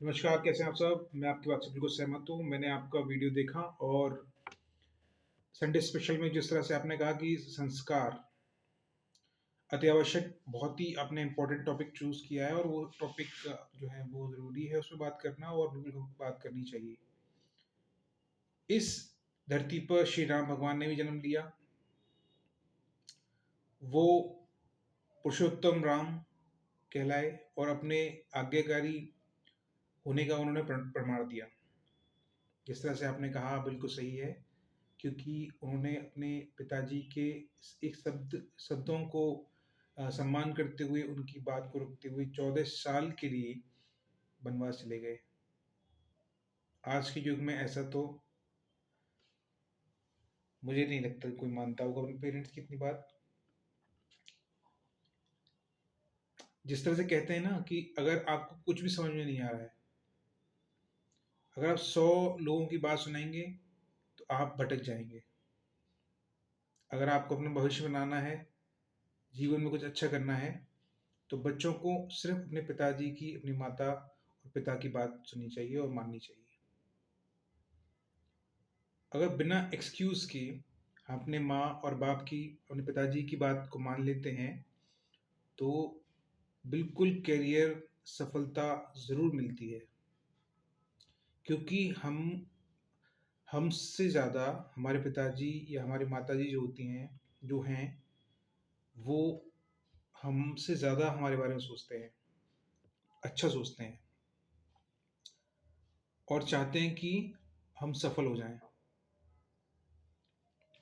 नमस्कार, कैसे हैं आप सब? मैं आपकी बात से बिल्कुल सहमत हूँ। मैंने आपका वीडियो देखा और संडे स्पेशल में जिस तरह से आपने कहा कि संस्कार अति आवश्यक, बहुत ही आपने इम्पोर्टेंट टॉपिक चूज़ किया है और वो टॉपिक जो है वो ज़रूरी है, उसपे बात करना और बिल्कुल बात करनी चाहिए। इस धरती पर श्री राम भगवान ने भी जन्म लिया। वो पुरुषोत्तम राम कहलाए और अपने आज्ञाकारी होने का उन्होंने प्रमाण दिया। जिस तरह से आपने कहा बिल्कुल सही है, क्योंकि उन्होंने अपने पिताजी के एक शब्दों को सम्मान करते हुए, उनकी बात को रखते हुए 14 साल के लिए वनवास चले गए। आज के युग में ऐसा तो मुझे नहीं लगता कोई मानता होगा अपने पेरेंट्स की इतनी बात। जिस तरह से कहते हैं ना कि अगर आपको कुछ भी समझ में नहीं आ रहा है, अगर आप 100 लोगों की बात सुनाएँगे, तो आप भटक जाएँगे। अगर आपको अपना भविष्य बनाना है, जीवन में कुछ अच्छा करना है, तो बच्चों को सिर्फ़ अपने पिताजी की, अपनी माता और पिता की बात सुननी चाहिए और माननी चाहिए। अगर बिना एक्सक्यूज़ के हम अपने माँ और बाप की, अपने पिताजी की बात को मान लेते हैं, तो बिल्कुल करियर सफलता ज़रूर मिलती है। क्योंकि हमसे ज़्यादा हमारे पिताजी या हमारी माताजी जो हैं, वो हमसे ज़्यादा हमारे बारे में सोचते हैं, अच्छा सोचते हैं और चाहते हैं कि हम सफल हो जाएँ।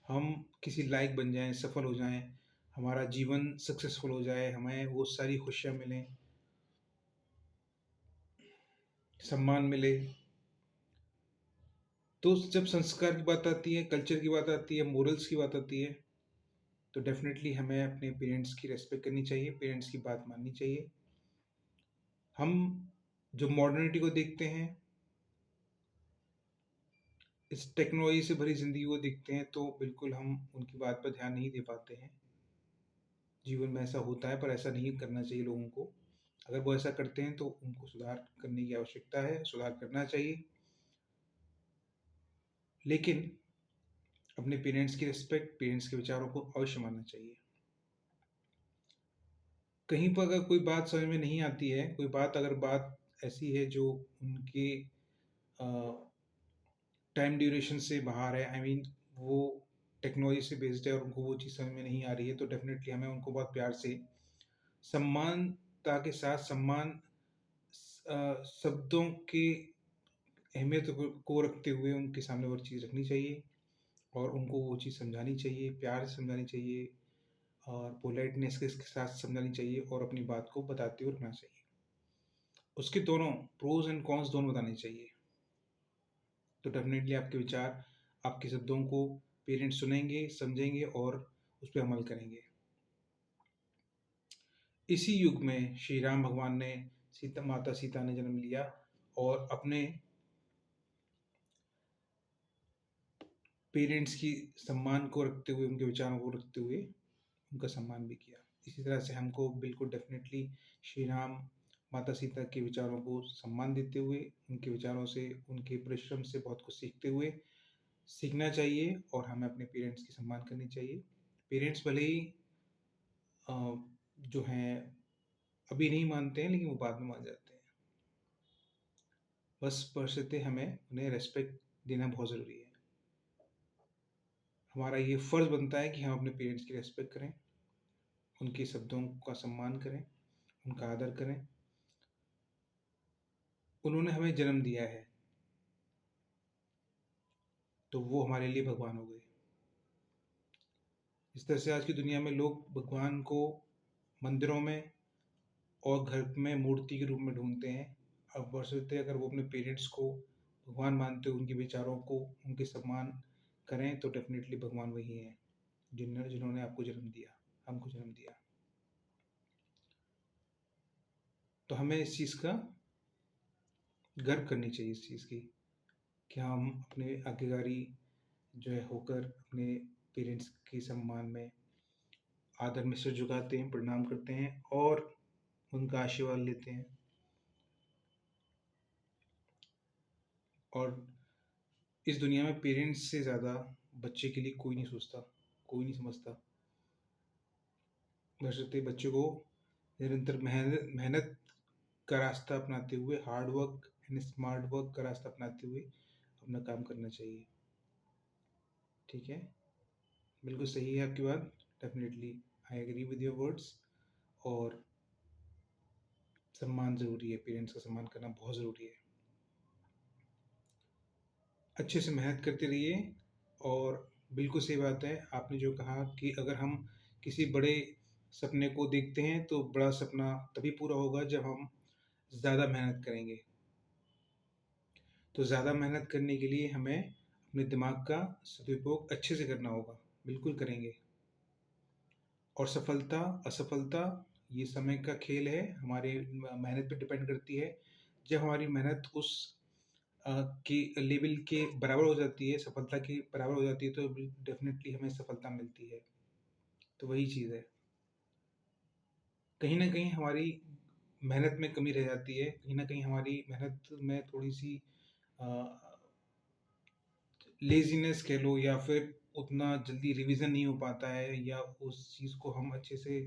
हम किसी लायक बन जाएँ, सफल हो जाएँ, हमारा जीवन सक्सेसफुल हो जाए, हमें वो सारी खुशियाँ मिलें, सम्मान मिले। तो जब संस्कार की बात आती है, कल्चर की बात आती है, मोरल्स की बात आती है, तो डेफ़िनेटली हमें अपने पेरेंट्स की रिस्पेक्ट करनी चाहिए, पेरेंट्स की बात माननी चाहिए। हम जो मॉडर्निटी को देखते हैं, इस टेक्नोलॉजी से भरी ज़िंदगी को देखते हैं, तो बिल्कुल हम उनकी बात पर ध्यान नहीं दे पाते हैं। जीवन में ऐसा होता है, पर ऐसा नहीं करना चाहिए लोगों को। अगर वो ऐसा करते हैं, तो उनको सुधार करने की आवश्यकता है, सुधार करना चाहिए। लेकिन अपने पेरेंट्स की रिस्पेक्ट, पेरेंट्स के विचारों को अवश्य मानना चाहिए। कहीं पर अगर कोई बात समझ में नहीं आती है, कोई बात ऐसी है जो उनके अ, टाइम ड्यूरेशन से बाहर है, आई मीन वो टेक्नोलॉजी से बेस्ड है और उनको वो चीज़ समझ में नहीं आ रही है, तो डेफ़िनेटली हमें उनको बहुत प्यार से, सम्मानता के साथ शब्दों की अहमियत को रखते हुए उनके सामने वो चीज़ रखनी चाहिए और उनको वो चीज़ समझानी चाहिए, प्यार से समझानी चाहिए और पोलाइटनेस के साथ समझानी चाहिए और अपनी बात को बताते हुए रखना चाहिए। उसके दोनों प्रोज़ एंड कॉन्स दोनों बताने चाहिए। तो डेफ़िनेटली आपके विचार, आपके शब्दों को पेरेंट्स सुनेंगे, समझेंगे और उस पे अमल करेंगे। इसी युग में श्री राम भगवान ने, माता सीता ने जन्म लिया और अपने पेरेंट्स की सम्मान को रखते हुए, उनके विचारों को रखते हुए उनका सम्मान भी किया। इसी तरह से हमको बिल्कुल डेफ़िनेटली श्री राम, माता सीता के विचारों को सम्मान देते हुए, उनके विचारों से, उनके परिश्रम से बहुत कुछ सीखते हुए सीखना चाहिए और हमें अपने पेरेंट्स की सम्मान करनी चाहिए। पेरेंट्स भले ही अ, जो हैं अभी नहीं मानते हैं, लेकिन वो बाद में मान जाते हैं। बस बशर्ते हमें उन्हें रिस्पेक्ट देना बहुत ज़रूरी है। हमारा ये फ़र्ज़ बनता है कि हम अपने पेरेंट्स की रिस्पेक्ट करें, उनके शब्दों का सम्मान करें, उनका आदर करें। उन्होंने हमें जन्म दिया है, तो वो हमारे लिए भगवान हो गए। इस तरह से आज की दुनिया में लोग भगवान को मंदिरों में और घर में मूर्ति के रूप में ढूँढते हैं। अब बशर्ते अगर वो अपने पेरेंट्स को भगवान मानते हो, उनके विचारों को, उनके सम्मान करें, तो डेफ़िनेटली भगवान वही हैं, जिन्होंने आपको जन्म दिया, हमको जन्म दिया। तो हमें इस चीज़ का गर्व करनी चाहिए, इस चीज़ की, कि हम अपने आज्ञाकारी जो है होकर अपने पेरेंट्स के सम्मान में, आदर में सिर झुकाते हैं, प्रणाम करते हैं और उनका आशीर्वाद लेते हैं। और इस दुनिया में पेरेंट्स से ज़्यादा बच्चे के लिए कोई नहीं सोचता, कोई नहीं समझता। बशर्ते बच्चे को निरंतर मेहनत मेहनत का रास्ता अपनाते हुए, hard work and smart work का रास्ता अपनाते हुए अपना काम करना चाहिए। ठीक है, बिल्कुल सही है आपकी बात। Definitely I agree with your words. और सम्मान ज़रूरी है, पेरेंट्स का सम्मान करना बहुत ज़रूरी है। अच्छे से मेहनत करते रहिए। और बिल्कुल सही बात है आपने जो कहा कि अगर हम किसी बड़े सपने को देखते हैं तो बड़ा सपना तभी पूरा होगा जब हम ज़्यादा मेहनत करेंगे। तो ज़्यादा मेहनत करने के लिए हमें अपने दिमाग का सदुपयोग अच्छे से करना होगा, बिल्कुल करेंगे। और सफलता असफलता ये समय का खेल है, हमारे मेहनत पे डिपेंड करती है। जब हमारी मेहनत उस की लेवल के बराबर हो जाती है, सफलता के बराबर हो जाती है, तो डेफिनेटली हमें सफलता मिलती है। तो वही चीज़ है। कहीं न कहीं हमारी मेहनत में कमी रह जाती है, कहीं न कहीं हमारी मेहनत में थोड़ी-सी अ, लेज़ीनेस कह लो, या फिर उतना जल्दी रिवीज़न नहीं हो पाता है, या उस चीज़ को हम अच्छे से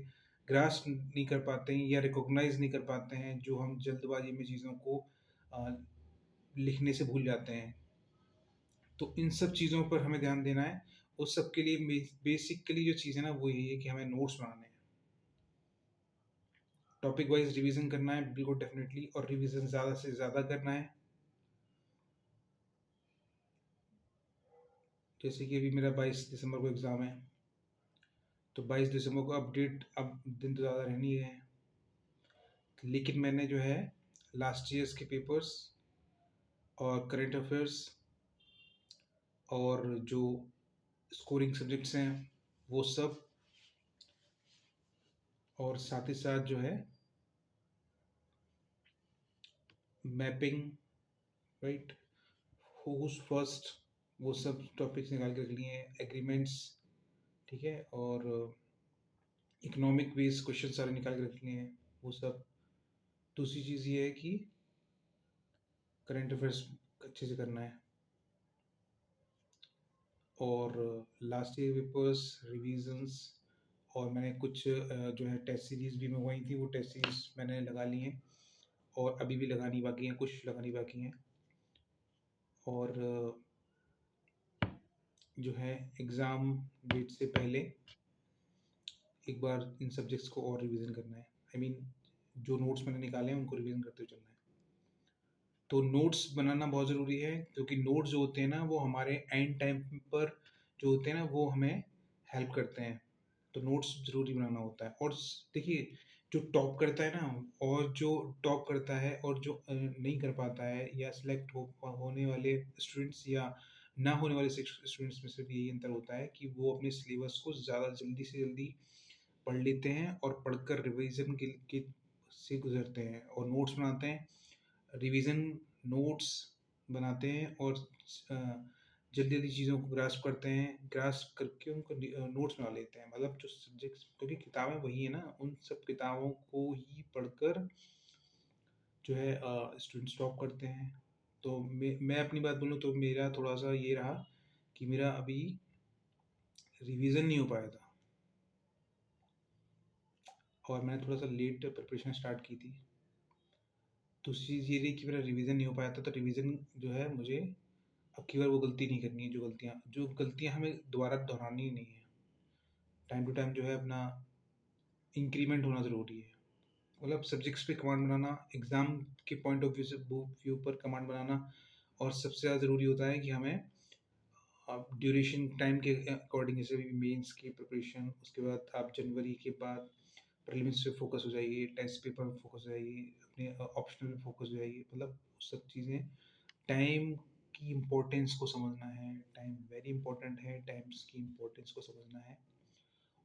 ग्रास्प नहीं कर पाते हैं या रिकॉग्नाइज़ नहीं कर पाते हैं, जो हम जल्दबाज़ी में चीज़ों को अ, लिखने से भूल जाते हैं। तो इन सब चीज़ों पर हमें ध्यान देना है। उस सब के लिए बेसिकली जो चीज़ है ना, वो यही है कि हमें नोट्स बनाने हैं। टॉपिक वाइज़ रिवीज़न करना है, बिल्कुल डेफ़िनेटली, और रिवीज़न ज़्यादा से ज़्यादा करना है। जैसे कि अभी मेरा 22 दिसंबर को एग्ज़ाम है, तो 22 दिसंबर को अपडेट, अब दिन तो ज़्यादा रह नहीं गए हैं। लेकिन मैंने जो है लास्ट ईयर्स के पेपर्स और करंट अफ़ेयर्स और जो स्कोरिंग सब्जेक्ट्स हैं, वो सब, और साथ ही साथ जो है मैपिंग, राइट, हुज़ फर्स्ट, वो सब टॉपिक्स निकाल के रख लिए हैं। एग्रीमेंट्स, ठीक है, और इकोनॉमिक बेस्ड क्वेश्चन सारे निकाल के रख लिए हैं, वो सब। दूसरी चीज़ ये है कि करंट अफेयर्स अच्छे से करना है। और लास्ट ईयर पेपर्स रिवीजन्स, और मैंने कुछ जो है टेस्ट सीरीज़ भी मंगवाई थी, वो टेस्ट सीरीज़ मैंने लगा ली हैं, और अभी भी लगानी बाकी हैं, कुछ लगानी बाकी हैं। और जो है एग्ज़ाम डेट से पहले एक बार इन सब्जेक्ट्स को और रिवीजन करना है। आई मीन जो नोट्स मैंने निकाले हैं उनको रिवीजन करते हुए चलना है। तो नोट्स बनाना बहुत ज़रूरी है, क्योंकि नोट्स जो होते हैं ना, वो हमारे एंड टाइम पर जो होते हैं ना, वो हमें हेल्प करते हैं। तो नोट्स ज़रूरी बनाना होता है। और देखिए, जो टॉप करता है ना, और जो टॉप करता है और जो नहीं कर पाता है, या सिलेक्ट होने वाले स्टूडेंट्स या ना होने वाले स्टूडेंट्स में सिर्फ यही अंतर होता है कि वो अपने सिलेबस को ज़्यादा जल्दी से जल्दी पढ़ लेते हैं, और पढ़कर रिवीजन के से गुजरते हैं और नोट्स बनाते हैं। रिवीजन नोट्स बनाते हैं, और जल्दी जल्दी चीज़ों को ग्रास्प करते हैं, ग्रास्प करके उनको नोट्स बना लेते हैं। मतलब जो सब्जेक्ट्स, क्योंकि किताबें वही है ना, उन सब किताबों को ही पढ़कर जो है स्टूडेंट्स टॉप करते हैं। तो मैं अपनी बात बोलूँ तो मेरा थोड़ा सा ये रहा कि मेरा अभी रिवीजन नहीं हो पाया था, और मैंने थोड़ा सा लेट प्रिपरेशन स्टार्ट की थी। दूसरी चीज़ ये रही कि मेरा रिवीजन नहीं हो पाया था, तो रिवीजन जो है मुझे अब की बार वो गलती नहीं करनी है, जो गलतियाँ हमें दोबारा दोहरानी नहीं है। टाइम टू टाइम जो है अपना इंक्रीमेंट होना ज़रूरी है। मतलब सब्जेक्ट्स पे कमांड बनाना, एग्ज़ाम के पॉइंट ऑफ व्यू पर कमांड बनाना, और सबसे ज़्यादा ज़रूरी होता है कि हमें ड्यूरेशन टाइम के अकॉर्डिंग, जैसे मेंस की प्रिपरेशन, उसके बाद आप जनवरी के बाद प्रीलिम्स पे फोकस हो जाइए, टेस्ट पेपर में फोकस हो जाइए, अपने ऑप्शनल में फोकस हो जाइए। मतलब सब चीज़ें, टाइम की इम्पोर्टेंस को समझना है। टाइम वेरी इंपॉर्टेंट है, टाइम्स की इम्पोर्टेंस को समझना है,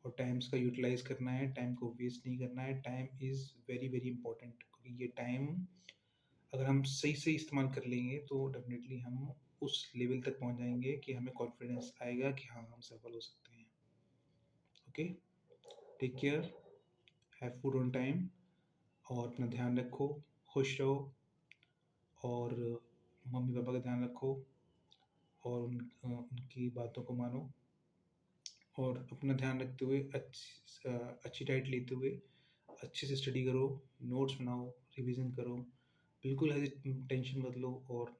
और टाइम्स का यूटिलाइज करना है, टाइम को वेस्ट नहीं करना है। Time is very very important, क्योंकि ये टाइम अगर हम सही से इस्तेमाल कर लेंगे तो डेफिनेटली हम उस लेवल तक पहुंच जाएंगे कि हमें कॉन्फिडेंस आएगा कि हाँ, हम सफल हो सकते हैं। Okay, take care, have food on time, और अपना ध्यान रखो, खुश रहो, और मम्मी पापा का ध्यान रखो और उनकी बातों को मानो और अपना ध्यान रखते हुए अच्छी डाइट लेते हुए अच्छे से स्टडी करो, नोट्स बनाओ, रिवीजन करो, बिल्कुल टेंशन मत लो और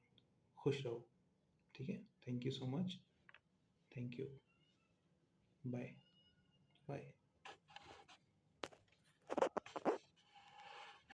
खुश रहो। ठीक है, thank you so much, thank you, bye bye.